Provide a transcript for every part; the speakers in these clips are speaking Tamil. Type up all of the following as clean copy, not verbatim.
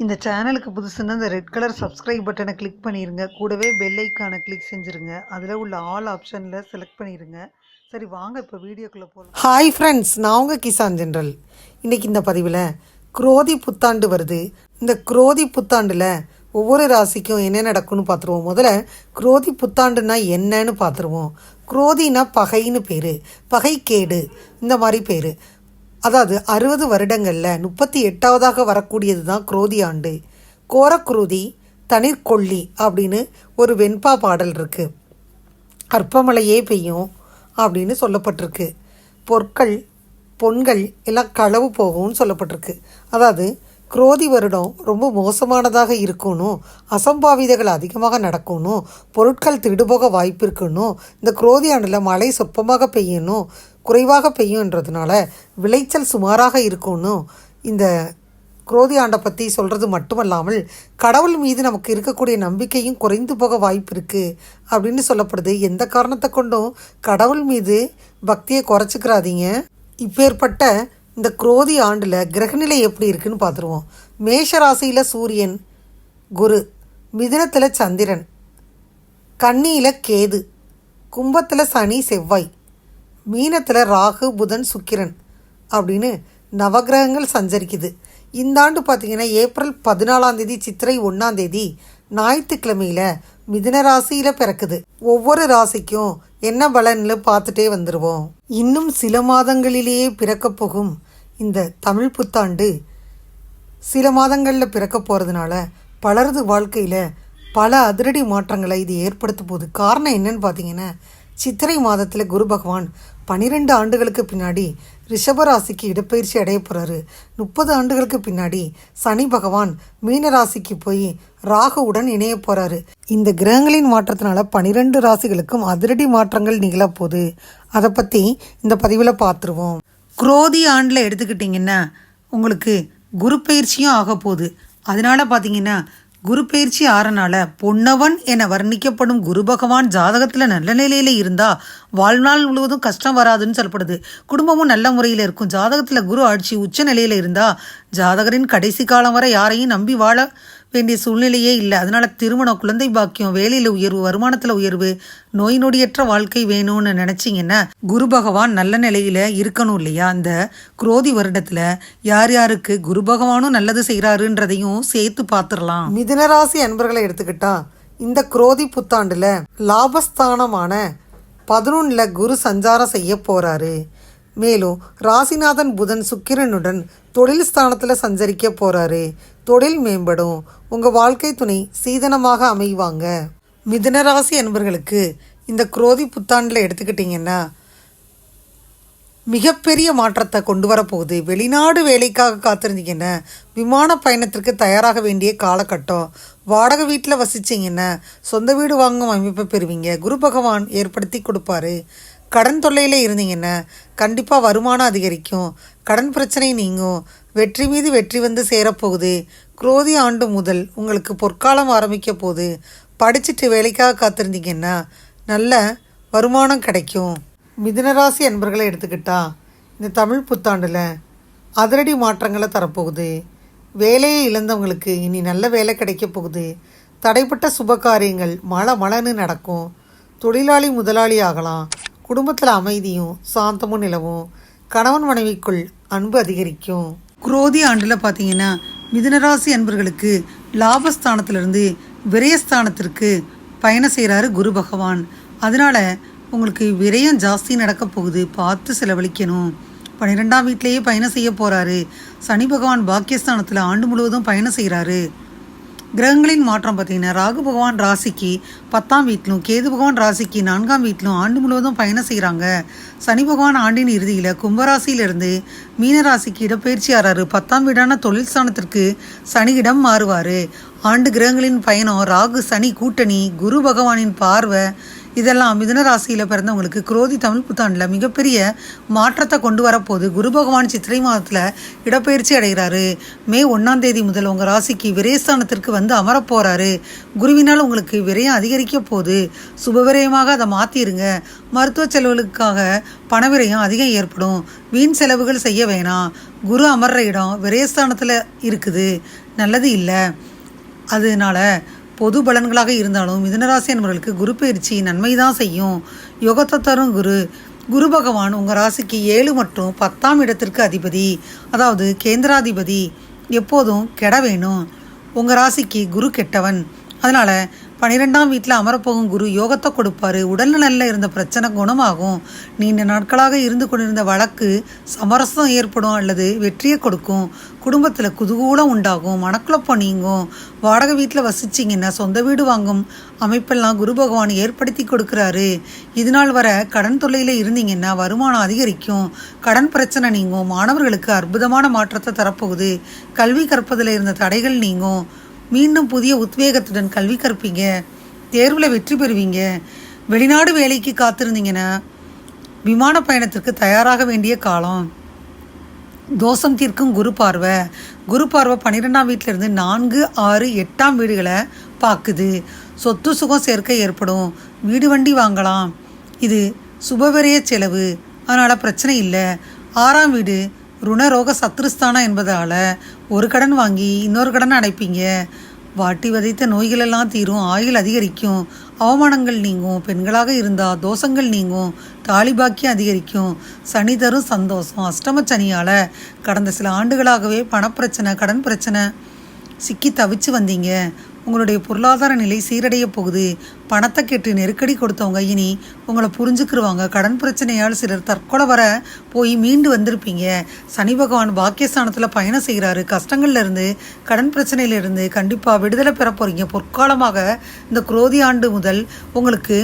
இந்த சேனலுக்கு புதுசுன்னா இந்த ரெட் கலர் சப்ஸ்கிரைப் பட்டனை கிளிக் பண்ணிடுங்க. கூடவே பெல் ஐக்கானை கிளிக் செஞ்சுருங்க. அதில் உள்ள ஆல் ஆப்ஷனில் செலக்ட் பண்ணிடுங்க. சரி வாங்க இப்போ வீடியோக்குள்ளே போகலாம். ஹாய் ஃப்ரெண்ட்ஸ், நான் உங்கள் கிசான் ஜென்ரல். இன்றைக்கி இந்த பதிவில் குரோதி புத்தாண்டு வருது. இந்த குரோதி புத்தாண்டில் ஒவ்வொரு ராசிக்கும் என்ன நடக்கும்னு பார்த்துருவோம். முதல்ல குரோதி புத்தாண்டுனா என்னன்னு பார்த்துருவோம். குரோதினா பகைன்னு பேர், பகைக்கேடு இந்த மாதிரி பேர். அதாவது 60 வருடங்களில் 38வதாக வரக்கூடியது தான் குரோதி ஆண்டு. கோரக்குருதி தனிர்கொள்ளி அப்படின்னு ஒரு வெண்பா பாடல் இருக்குது. அற்பமழையே பெய்யும் அப்படின்னு சொல்லப்பட்டிருக்கு. பொன்கள் எல்லாம் களவு போகும்னு சொல்லப்பட்டிருக்கு. அதாவது குரோதி வருடம் ரொம்ப மோசமானதாக இருக்கணும், அசம்பாவிதங்கள் அதிகமாக நடக்கணும், பொருட்கள் திருடுபோக வாய்ப்பு இருக்கணும், இந்த குரோதி ஆண்டில் மழை சொற்பமாக பெய்யணும், குறைவாக பெய்யுன்றதுனால விளைச்சல் சுமாராக இருக்கணும். இந்த குரோதி ஆண்டை பற்றி சொல்கிறது மட்டுமல்லாமல் கடவுள் மீது நமக்கு இருக்கக்கூடிய நம்பிக்கையும் குறைந்து போக வாய்ப்பு இருக்குது அப்படின்னு சொல்லப்படுது. எந்த காரணத்தை கொண்டும் கடவுள் மீது பக்தியை குறைச்சிக்கிறாதீங்க. இப்பேற்பட்ட இந்த குரோதி ஆண்டில் கிரகநிலை எப்படி இருக்குன்னு பார்த்துருவோம். மேஷ ராசியில் சூரியன், குரு, மிதுனத்தில் சந்திரன், கன்னியில் கேது, கும்பத்தில் சனி செவ்வாய், மீனத்தில் ராகு புதன் சுக்கிரன் அப்படின்னு நவகிரகங்கள் சஞ்சரிக்குது. இந்த ஆண்டு பார்த்திங்கன்னா ஏப்ரல் 14 சித்திரை 1 ஞாயிற்றுக்கிழமையில் மிதுன ராசியில் பிறக்குது. ஒவ்வொரு ராசிக்கும் என்ன பலன்னு பார்த்துட்டே வந்துடுவோம். இன்னும் சில மாதங்களிலேயே பிறக்கப் போகும் இந்த தமிழ் புத்தாண்டு சில மாதங்களில் பிறக்க போகிறதுனால பலரது வாழ்க்கையில் பல அதிரடி மாற்றங்களை இது ஏற்படுத்த போகுது. காரணம் என்னன்னு பார்த்தீங்கன்னா, சித்திரை மாதத்தில் குரு பகவான் 12 ஆண்டுகளுக்கு பின்னாடி ரிஷபராசிக்கு இடப்பெயர்ச்சி அடைய போகிறாரு. 30 ஆண்டுகளுக்கு பின்னாடி சனி பகவான் மீன ராசிக்கு போய் ராகுவுடன் இணைய போகிறாரு. இந்த கிரகங்களின் மாற்றத்தினால 12 ராசிகளுக்கும் அதிரடி மாற்றங்கள் நிகழப்போகுது. அதை பற்றி இந்த பதிவில் பார்த்துருவோம். குரோதி ஆண்டில் எடுத்துக்கிட்டிங்கன்னா உங்களுக்கு குரு பயிற்சியும் ஆக போகுது. அதனால் பார்த்தீங்கன்னா குரு பயிற்சி ஆறனால பொன்னவன் என வர்ணிக்கப்படும் குரு பகவான் ஜாதகத்தில் நல்ல நிலையில் இருந்தால் வாழ்நாள் முழுவதும் கஷ்டம் வராதுன்னு சொல்லப்படுது. குடும்பமும் நல்ல முறையில் இருக்கும். ஜாதகத்தில் குரு ஆட்சி உச்ச நிலையில் இருந்தால் ஜாதகரின் கடைசி காலம் வரை யாரையும் நம்பி வாழ வேண்டிய சூழ்நிலையே இல்லை. அதனால் திருமணம், குழந்தை பாக்கியம், வேலையில் உயர்வு, வருமானத்தில் உயர்வு, நோய் நொடியற்ற வாழ்க்கை வேணும்னு நினச்சிங்கன்னா குரு பகவான் நல்ல நிலையில் இருக்கணும் இல்லையா? அந்த குரோதி வருடத்தில் யார் யாருக்கு குரு பகவானும் நல்லது செய்கிறாருன்றதையும் சேர்த்து பார்த்துடலாம். மிதுனராசி அன்பர்களை எடுத்துக்கிட்டா இந்த குரோதி புத்தாண்டில் லாபஸ்தானமான 11 குரு சஞ்சாரம் செய்ய போகிறாரு. மேலும் ராசிநாதன் புதன் சுக்கிரனுடன் தொழில் ஸ்தானத்தில் சஞ்சரிக்க போகிறாரு. தொழில் மேம்படும். உங்கள் வாழ்க்கை துணை சீதனமாக அமைவாங்க. மிதுனராசி அன்பர்களுக்கு இந்த குரோதி புத்தாண்டில் எடுத்துக்கிட்டிங்கன்னா மிகப்பெரிய மாற்றத்தை கொண்டு வரப்போகுது. வெளிநாடு வேலைக்காக காத்திருந்தீங்கன்னா விமான பயணத்திற்கு தயாராக வேண்டிய காலகட்டம். வாடகை வீட்டில் வசிச்சிங்கன்னா சொந்த வீடு வாங்கும் அமைப்பை பெறுவீங்க. குரு பகவான் ஏற்படுத்தி கொடுப்பாரு. கடன் தொல்லையில் இருந்தீங்கன்னா கண்டிப்பாக வருமானம் அதிகரிக்கும். கடன் பிரச்சனை நீங்கும். வெற்றி மீது வெற்றி வந்து சேரப்போகுது. குரோதி ஆண்டு முதல் உங்களுக்கு பொற்காலம் ஆரம்பிக்க போகுது. படிச்சுட்டு வேலைக்காக காத்திருந்தீங்கன்னா நல்ல வருமானம் கிடைக்கும். மிதுனராசி அன்பர்களை எடுத்துக்கிட்டா இந்த தமிழ் புத்தாண்டில் அதிரடி மாற்றங்களை தரப்போகுது. வேலையை இழந்தவங்களுக்கு இனி நல்ல வேலை கிடைக்க போகுது. தடைப்பட்ட சுப காரியங்கள் மழன்னு நடக்கும். தொழிலாளி முதலாளி ஆகலாம். குடும்பத்தில் அமைதியும் சாந்தமும் நிலவும். கணவன் மனைவிக்குள் அன்பு அதிகரிக்கும். குரோதி ஆண்டில் பார்த்தீங்கன்னா மிதுனராசி அன்பர்களுக்கு லாபஸ்தானத்திலிருந்து விரயஸ்தானத்திற்கு பயணம் செய்கிறாரு குரு பகவான். அதனால் உங்களுக்கு விரயம் ஜாஸ்தி நடக்க போகுது. பார்த்து செலவழிக்கணும். 12ஆம் வீட்டிலேயே பயணம் செய்ய போகிறாரு. சனி பகவான் பாக்கியஸ்தானத்தில் ஆண்டு முழுவதும் பயணம் செய்கிறாரு. கிரகங்களின் மாற்றம் பார்த்தீங்கன்னா ராகு பகவான் ராசிக்கு 10ஆம் வீட்டிலும், கேது பகவான் ராசிக்கு 4ஆம் வீட்டிலும் ஆண்டு முழுவதும் பயணம் செய்கிறாங்க. சனி பகவான் ஆண்டின் இறுதியில் கும்பராசியிலிருந்து மீனராசிக்கு இடப்பெயர்ச்சி ஆறாரு. 10ஆம் வீடான தொழில் ஸ்தானத்திற்கு சனியிடம் மாறுவார். ஆண்டு கிரகங்களின் பயணம், ராகு சனி கூட்டணி, குரு பகவானின் பார்வை, இதெல்லாம் மிதுன ராசியில் பிறந்தவங்களுக்கு குரோதி தமிழ் புத்தாண்டில் மிகப்பெரிய மாற்றத்தை கொண்டு வரப்போகுது. குரு பகவான் சித்திரை மாதத்தில் இடப்பெயர்ச்சி அடைகிறாரு. மே 1ஆம் தேதி முதல் உங்கள் ராசிக்கு விரயஸ்தானத்திற்கு வந்து அமரப்போகிறாரு. குருவினால் உங்களுக்கு விரயம் அதிகரிக்க போகுது. சுபவிரயமாக அதை மாற்றிடுங்க. மருத்துவ செலவுகளுக்காக பணவிரயம் அதிகம் ஏற்படும். வீண் செலவுகள் செய்ய வேணாம். குரு அமர்ற இடம் விரயஸ்தானத்தில் இருக்குது, நல்லது இல்லை. அதனால பொது பலன்களாக இருந்தாலும் மிதுனராசி என்பவர்களுக்கு குரு பயிற்சி நன்மை தான் செய்யும். யோகத்தை தரும் குரு பகவான் உங்கள் ராசிக்கு 7 மற்றும் 10ஆம் இடத்திற்கு அதிபதி, அதாவது கேந்திராதிபதி. எப்போதும் கெட வேணும். உங்கள் ராசிக்கு குரு கெட்டவன். அதனால் 12ஆம் வீட்டில் அமரப்போகும் குரு யோகத்தை கொடுப்பாரு. உடல்நலில் இருந்த பிரச்சனை குணமாகும். நீண்ட நாட்களாக இருந்து கொண்டிருந்த வழக்கு சமரசம் ஏற்படும் அல்லது வெற்றியை கொடுக்கும். குடும்பத்தில் குதூகூலம் உண்டாகும். மனக்குழப்பம் நீங்கும். வாடகை வீட்டில் வசிச்சிங்கன்னா சொந்த வீடு வாங்கும் அமைப்பெல்லாம் குரு பகவான் ஏற்படுத்தி கொடுக்குறாரு. இதனால் வர கடன் தொல்லையில் இருந்தீங்கன்னா வருமானம் அதிகரிக்கும். கடன் பிரச்சனை நீங்கும். மாணவர்களுக்கு அற்புதமான மாற்றத்தை தரப்போகுது. கல்வி கற்பதில் இருந்த தடைகள் நீங்கும். மீண்டும் புதிய உத்வேகத்துடன் கல்வி கற்பீங்க. தேர்வில் வெற்றி பெறுவீங்க. வெளிநாடு வேலைக்கு காத்திருந்தீங்கன்னா விமான பயணத்திற்கு தயாராக வேண்டிய காலம். தோஷம் தீர்க்கும் குரு பார்வை 12ஆம் வீட்டிலிருந்து 4, 6, 8ஆம் வீடுகளை பார்க்குது. சொத்து சுகம் சேர்க்க ஏற்படும். வீடு வண்டி வாங்கலாம். இது சுபவிரய செலவு, அதனால் பிரச்சனை இல்லை. 6ஆம் வீடு ருணரோக சத்ருஸ்தானம் என்பதால் ஒரு கடன் வாங்கி இன்னொரு கடன் அடைப்பீங்க. வாட்டி வதைத்த நோய்களெல்லாம் தீரும். ஆயுள் அதிகரிக்கும். அவமானங்கள் நீங்கும். பெண்களாக இருந்தால் தோஷங்கள் நீங்கும். தாலிபாக்கியம் அதிகரிக்கும். சனி தரும் சந்தோஷம். அஷ்டம சனியால் கடந்த சில ஆண்டுகளாகவே பணப்பிரச்சனை, கடன் பிரச்சனை சிக்கி தவிச்சு வந்தீங்க. உங்களுடைய பொருளாதார நிலை சீரடைய போகுது. பணத்தை கேட்டு நெருக்கடி கொடுத்தவங்க இனி உங்களை புரிஞ்சுக்கிருவாங்க. கடன் பிரச்சனையால் சிலர் தற்கொலை வர போய் மீண்டு வந்திருப்பீங்க. சனி பகவான் பாக்கியஸ்தானத்தில் பயணம் செய்கிறாரு. கஷ்டங்கள்லேருந்து, கடன் பிரச்சனையிலேருந்து கண்டிப்பாக விடுதலை பெற போகிறீங்க. பொற்காலமாக இந்த குரோதி ஆண்டு முதல் உங்களுக்கு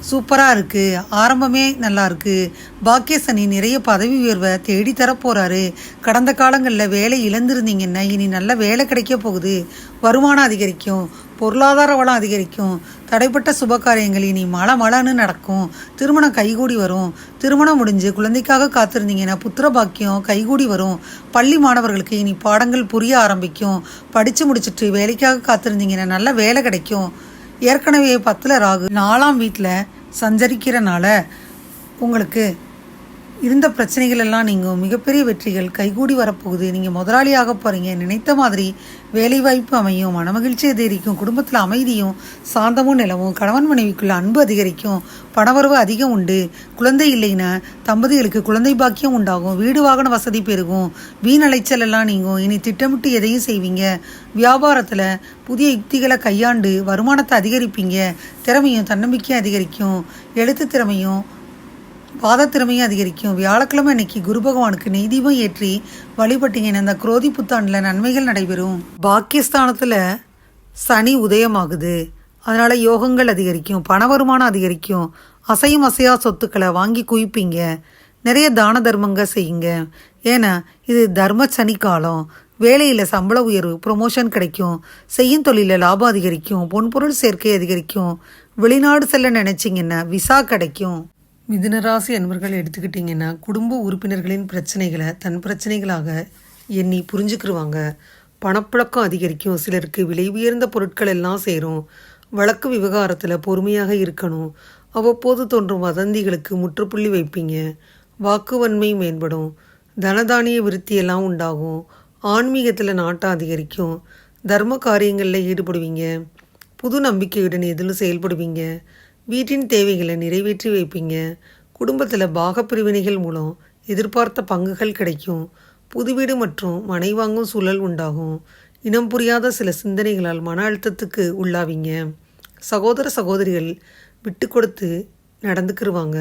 சூப்பராக இருக்குது. ஆரம்பமே நல்லா இருக்குது. பாக்கிய சனி நிறைய பதவி உயர்வை தேடி தரப்போகிறாரு. கடந்த காலங்களில் வேலை இழந்திருந்தீங்கன்னா இனி நல்ல வேலை கிடைக்க போகுது. வருமானம் அதிகரிக்கும். பொருளாதார வளம் அதிகரிக்கும். தடைப்பட்ட சுபகாரியங்கள் இனி மழன்னு நடக்கும். திருமணம் கைகூடி வரும். திருமணம் முடிஞ்சு குழந்தைக்காக காத்திருந்தீங்கன்னா புத்திர பாக்கியம் கைகூடி வரும். பள்ளி மாணவர்களுக்கு இனி பாடங்கள் புரிய ஆரம்பிக்கும். படித்து முடிச்சுட்டு வேலைக்காக காத்திருந்தீங்கன்னா நல்ல வேலை கிடைக்கும். ஏற்கனவே 10ல் ராகு 4ஆம் வீட்டில் சஞ்சரிக்கிறனால உங்களுக்கு இருந்த பிரச்சனைகள் எல்லாம் நீங்கள் மிகப்பெரிய வெற்றிகள் கைகூடி வரப்போகுது. நீங்கள் முதலாளியாக போகிறீங்க. நினைத்த மாதிரி வேலைவாய்ப்பு அமையும். மனமகிழ்ச்சி அதிகரிக்கும். குடும்பத்தில் அமைதியும் சாந்தமும் நிலவும். கணவன் மனைவிக்குள்ள அன்பு அதிகரிக்கும். பணவரவு அதிகம் உண்டு. குழந்தை இல்லைன்னா தம்பதிகளுக்கு குழந்தை பாக்கியம் உண்டாகும். வீடு வாகன வசதி பெருகும். வீண் அலைச்சல் எல்லாம் நீங்கும். இனி திட்டமிட்டு எதையும் செய்வீங்க. வியாபாரத்தில் புதிய யுக்திகளை கையாண்டு வருமானத்தை அதிகரிப்பீங்க. திறமையும் தன்னம்பிக்கையும் அதிகரிக்கும். எழுத்து திறமையும் வாத திறமையும் அதிகரிக்கும். வியாழக்கிழமை அன்னைக்கு குரு பகவானுக்கு நெய் தீபம் ஏற்றி வழிபட்டீங்கன்னா இந்த குரோதி புத்தாண்டில் நன்மைகள் நடைபெறும். பாக்கியஸ்தானத்தில் சனி உதயமாகுது. அதனால் யோகங்கள் அதிகரிக்கும். பண வருமானம் அதிகரிக்கும். அசையும் அசையா சொத்துக்களை வாங்கி குவிப்பீங்க. நிறைய தான தர்மங்க செய்யுங்க. ஏன்னா இது தர்ம சனி காலம். வேலையில் சம்பள உயர்வு, ப்ரொமோஷன் கிடைக்கும். செய்யும் தொழிலில் லாபம் அதிகரிக்கும். பொன்பொருள் சேர்க்கை அதிகரிக்கும். வெளிநாடு செல்ல நினைச்சிங்கன்னா விசா கிடைக்கும். மிதுனராசி அன்பர்கள் எடுத்துக்கிட்டிங்கன்னா குடும்ப உறுப்பினர்களின் பிரச்சனைகளை தன் பிரச்சனைகளாக எண்ணி புரிஞ்சுக்கிருவாங்க. பணப்புழக்கம் அதிகரிக்கும். சிலருக்கு விலை உயர்ந்த பொருட்கள் எல்லாம் சேரும். வழக்கு விவகாரத்தில் பொறுமையாக இருக்கணும். அவ்வப்போது தோன்றும் வதந்திகளுக்கு முற்றுப்புள்ளி வைப்பீங்க. வாக்குவன்மை மேம்படும். தனதானிய விருத்தியெல்லாம் உண்டாகும். ஆன்மீகத்தில் நாட்டம் அதிகரிக்கும். தர்ம காரியங்களில் ஈடுபடுவீங்க. புது நம்பிக்கையுடன் எதிலும் செயல்படுவீங்க. வீட்டின் தேவைகளை நிறைவேற்றி வைப்பீங்க. குடும்பத்தில் பாகப்பிரிவினைகள் மூலம் எதிர்பார்த்த பங்குகள் கிடைக்கும். புது வீடு மற்றும் மனை வாங்கும் சூழல் உண்டாகும். இனம் புரியாத சில சிந்தனைகளால் மன அழுத்தத்துக்கு உள்ளாவீங்க. சகோதர சகோதரிகள் விட்டு கொடுத்து நடந்துக்கிருவாங்க.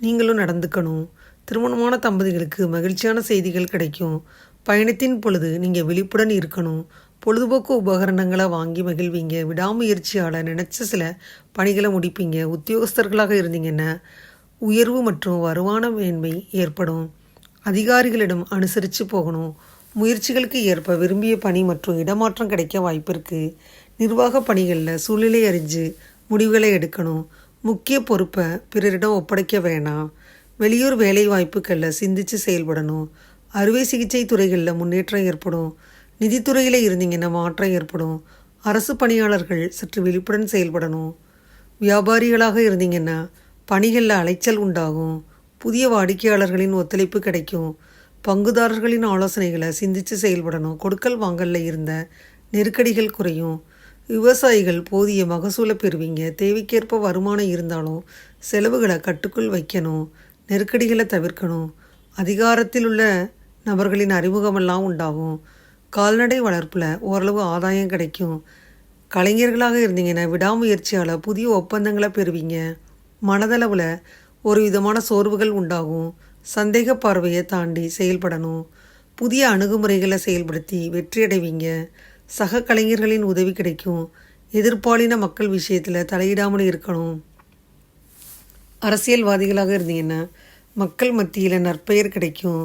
நீங்களும் நடந்துக்கணும். திருமணமான தம்பதிகளுக்கு மகிழ்ச்சியான செய்திகள் கிடைக்கும். பயணத்தின் பொழுது நீங்கள் விழிப்புடன் இருக்கணும். பொழுதுபோக்கு உபகரணங்களை வாங்கி மகிழ்வீங்க. விடாமுயற்சியால் நினச்ச சில பணிகளை முடிப்பீங்க. உத்தியோகஸ்தர்களாக இருந்தீங்கன்னா உயர்வு மற்றும் வருமான மேன்மை ஏற்படும். அதிகாரிகளிடம் அனுசரித்து போகணும். முயற்சிகளுக்கு ஏற்ப விரும்பிய பணி மற்றும் இடமாற்றம் கிடைக்க வாய்ப்பு இருக்குது. நிர்வாக பணிகளில் சூழ்நிலை அறிஞ்சு முடிவுகளை எடுக்கணும். முக்கிய பொறுப்பை பிறரிடம் ஒப்படைக்க வேணாம். வெளியூர் வேலை வாய்ப்புகளில் சிந்திச்சு செயல்படணும். அறுவை சிகிச்சை துறைகளில் முன்னேற்றம் ஏற்படும். நிதித்துறையில் இருந்தீங்கன்னா மாற்றம் ஏற்படும். அரசு பணியாளர்கள் சற்று விழிப்புடன் செயல்படணும். வியாபாரிகளாக இருந்தீங்கன்னா பணிகளில் அலைச்சல் உண்டாகும். புதிய வாடிக்கையாளர்களின் ஒத்துழைப்பு கிடைக்கும். பங்குதாரர்களின் ஆலோசனைகளை சிந்தித்து செயல்படணும். கொடுக்கல் வாங்கலில் இருந்த நெருக்கடிகள் குறையும். விவசாயிகள் போதிய மகசூலை பெறுவீங்க. தேவைக்கேற்ப வருமானம் இருந்தாலும் செலவுகளை கட்டுக்குள் வைக்கணும். நெருக்கடிகளை தவிர்க்கணும். அதிகாரத்தில் உள்ள நபர்களின் அறிமுகமெல்லாம் உண்டாகும். கால்நடை வளர்ப்பில் ஓரளவு ஆதாயம் கிடைக்கும். கலைஞர்களாக இருந்தீங்கன்னா விடாமுயற்சியால் புதிய ஒப்பந்தங்களை பெறுவீங்க. மனதளவில் ஒரு விதமான சோர்வுகள் உண்டாகும். சந்தேக பார்வையை தாண்டி செயல்படணும். புதிய அணுகுமுறைகளை செயல்படுத்தி வெற்றியடைவீங்க. சக கலைஞர்களின் உதவி கிடைக்கும். எதிர்பாலின மக்கள் விஷயத்தில் தலையிடாமல் இருக்கணும். அரசியல்வாதிகளாக இருந்தீங்கன்னா மக்கள் மத்தியில் நற்பெயர் கிடைக்கும்.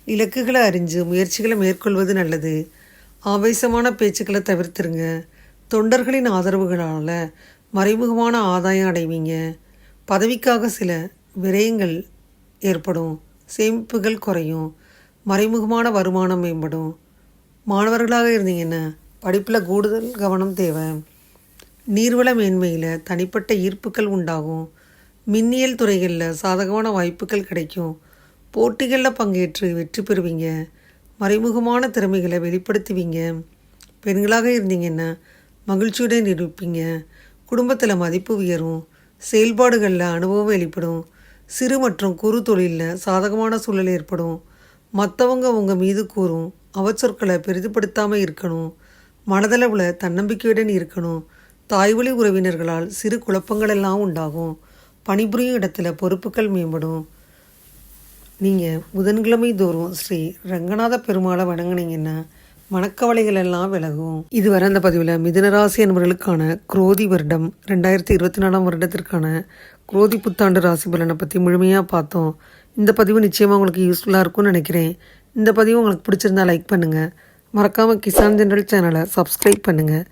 இலக்குகளை அறிஞ்சு முயற்சிகளை மேற்கொள்வது நல்லது. ஆவேசமான பேச்சுக்களை தவிர்த்துருங்க. தொண்டர்களின் ஆதரவுகளால் மறைமுகமான ஆதாயம் அடைவீங்க. பதவிக்காக சில விரயங்கள் ஏற்படும். சேமிப்புகள் குறையும். மறைமுகமான வருமானம் மேம்படும். மாணவர்களாக இருந்தீங்கன்னா படிப்பில் கூடுதல் கவனம் தேவை. நீர்வள மேன்மையில் தனிப்பட்ட ஈர்ப்புகள் உண்டாகும். மின்னியல் துறைகளில் சாதகமான வாய்ப்புகள் கிடைக்கும். போட்டிகளில் பங்கேற்று வெற்றி பெறுவீங்க. மறைமுகமான திறமைகளை வெளிப்படுத்துவீங்க. பெண்களாக இருந்தீங்கன்னா மகிழ்ச்சியுடன் இருப்பீங்க. குடும்பத்தில் மதிப்பு உயரும். செயல்பாடுகளில் அனுபவம் வெளிப்படும். சிறு மற்றும் குறு தொழிலில் சாதகமான சூழல் ஏற்படும். மற்றவங்க உங்கள் மீது கூறும் அவச்சொற்களை பெரிதுபடுத்தாமல் இருக்கணும். மனதளவில் தன்னம்பிக்கையுடன் இருக்கணும். தாய்வழி உறவினர்களால் சிறு குழப்பங்கள் எல்லாம் உண்டாகும். பணிபுரியும் இடத்துல பொறுப்புகள் மேம்படும். நீங்கள் புதன்கிழமை தோறும் ஸ்ரீ ரங்கநாத பெருமாளை வணங்குனீங்கன்னா மனக்கவலைகள் எல்லாம் விலகும். இதுவரை அந்த பதிவில் மிதுனராசி என்பவர்களுக்கான குரோதி வருடம் 2024 வருடத்திற்கான குரோதி புத்தாண்டு ராசி பலனை பற்றி முழுமையாக பார்த்தோம். இந்த பதிவு நிச்சயமாக உங்களுக்கு யூஸ்ஃபுல்லாக இருக்கும்னு நினைக்கிறேன். இந்த பதிவு உங்களுக்கு பிடிச்சிருந்தா லைக் பண்ணுங்கள். மறக்காமல் கிசான் ஜெனரல் சேனலை சப்ஸ்கிரைப் பண்ணுங்கள்.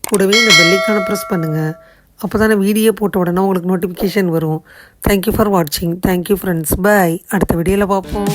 கூடவே இந்த பெல்லைக்கான ப்ரெஸ் பண்ணுங்கள். அப்போ தானே வீடியோ போட்ட உடனே உங்களுக்கு நோட்டிஃபிகேஷன் வரும். தேங்க்யூ ஃபார் வாட்சிங். Thank you friends. பாய். அடுத்த வீடியோவில் பார்ப்போம்.